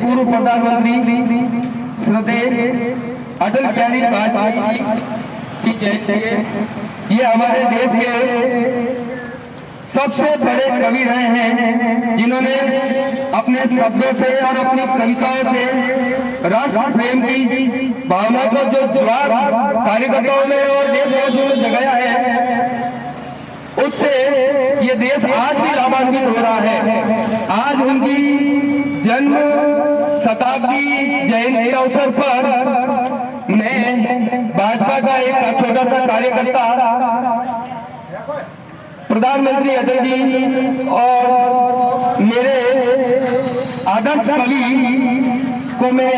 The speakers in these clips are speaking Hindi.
पूर्व प्रधानमंत्री श्रद्धेय अटल बिहारी वाजपेयी की जयंती है। ये हमारे देश के सबसे बड़े कवि रहे हैं, जिन्होंने अपने शब्दों से और अपनी कविताओं से राष्ट्र प्रेम की भावना को जो ज्वार कार्यकर्ताओं में और देशवासियों में जगाया है, उससे ये देश आज भी लाभान्वित हो रहा है। आज उनकी जन्म शताब्दी जयंती के अवसर पर मैं भाजपा का एक छोटा सा कार्यकर्ता प्रधानमंत्री अटल जी और मेरे आदर्श कवि को मैं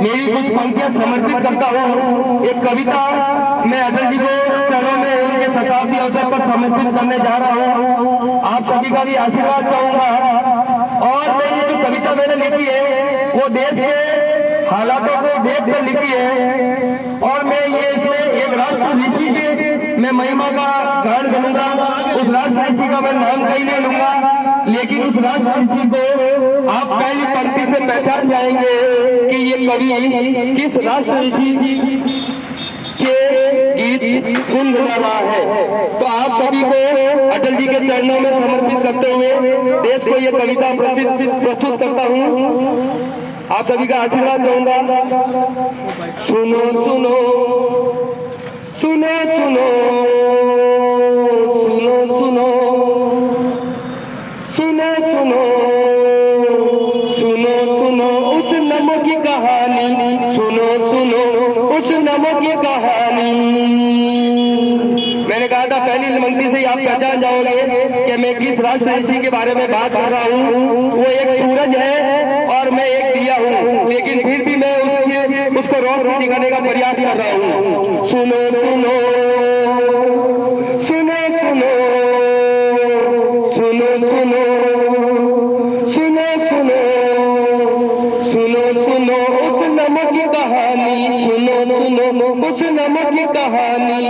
मेरी कुछ पंक्तियां समर्पित करता हूँ। एक कविता मैं अटल जी को चरणों में उनके शताब्दी अवसर पर समर्पित करने जा रहा हूँ। आप सभी का भी आशीर्वाद चाहूंगा। और मैं ये जो कविता मैंने लिखी है वो देश के हालातों को देख कर लिखी है, और मैं ये इसमें एक राष्ट्र ऋषि के मैं महिमा का गान करूंगा। उस राष्ट्र ऋषि का मैं नाम कहीं नहीं लूंगा, लेकिन उस राष्ट्र ऋषि को आप पहली पंक्ति से पहचान जाएंगे कि ये कवि किस राष्ट्र ऋषि के गीत गुन गा रहा है। तो आप सभी को अटल जी के चरणों में समर्पित करते हुए देश को ये कविता प्रस्तुत करता हूँ। आप सभी का आशीर्वाद चाहूंगा। सुनो सुनो सुनो सुनो सुनो सुनो सुनो सुनो सुनो सुनो उस नमो की कहानी, सुनो सुनो उस नमो की कहानी। मैंने कहा था पहली पंक्ति से ही आप पहचान जाओगे कि मैं किस राष्ट्र ऋषि के बारे में बात कर रहा हूँ। वो एक सूरज है और मैं एक दिया हूँ, लेकिन फिर भी मैं उसको रोशनी दिखाने का प्रयास कर रहा हूँ। सुनो सुनो सुनो सुनो सुनो सुनो सुनो सुनो सुनो सुनो उस नमो की कहानी, सुनो सुनो उस नमो की कहानी।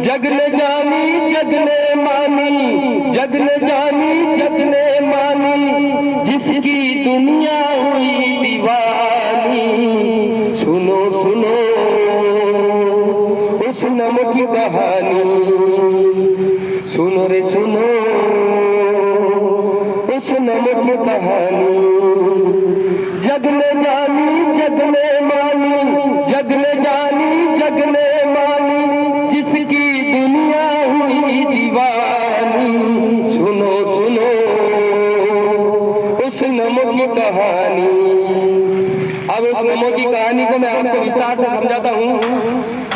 जग ने जानी जग ने मानी, जग ने जानी जग ने मानी, जिसकी दुनिया हुई दीवानी। सुनो सुनो उस नमो की कहानी, सुनो रे सुनो उस नमो की कहानी। जग ने जानी जग ने मानी, जग ने जानी जग ने मानी, जिसकी दुनिया हुई दीवानी। सुनो सुनो उस नमो की कहानी। अब उस नमो की कहानी को मैं आपको विस्तार से समझाता हूँ।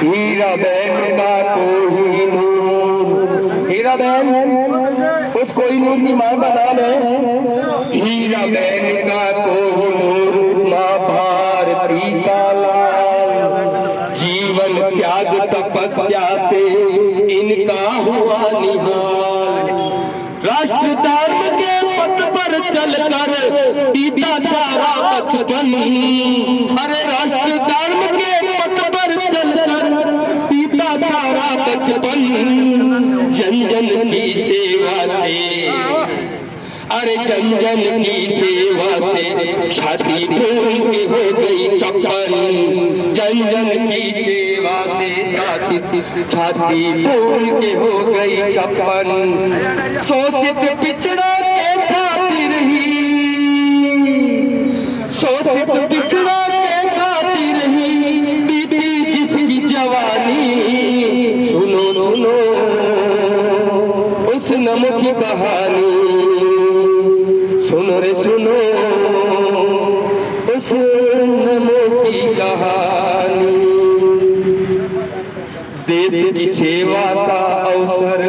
हीरा बहन का कोई नूर, हीरा बहन उस कोई नूर की माँ का नाम है। हीरा बहन का कोई नूर माँ भारती का लाल, जीवन त्याग तपस्या से इनका हुआ निहाल। राष्ट्र धर्म के पथ पर चलकर बीता सारा बचपन, अरे राष्ट्र धर्म के पथ पर चलकर बीता सारा बचपन। जन जन की सेवा से, अरे जन जन की सेवा से छाती फूल के हो गई चप्पन। जन जन की सेवा से शासित छाती फूल के हो गई चप्पन। शोषित पिछड़ा के खातिर ही, शोषित पिछड़ा के खातिर ही बीती जिसकी जवानी। सुनो सुनो उस नमो की कहानी, सुनो रे सुनो उस नमो की कहानी। देश की सेवा का अवसर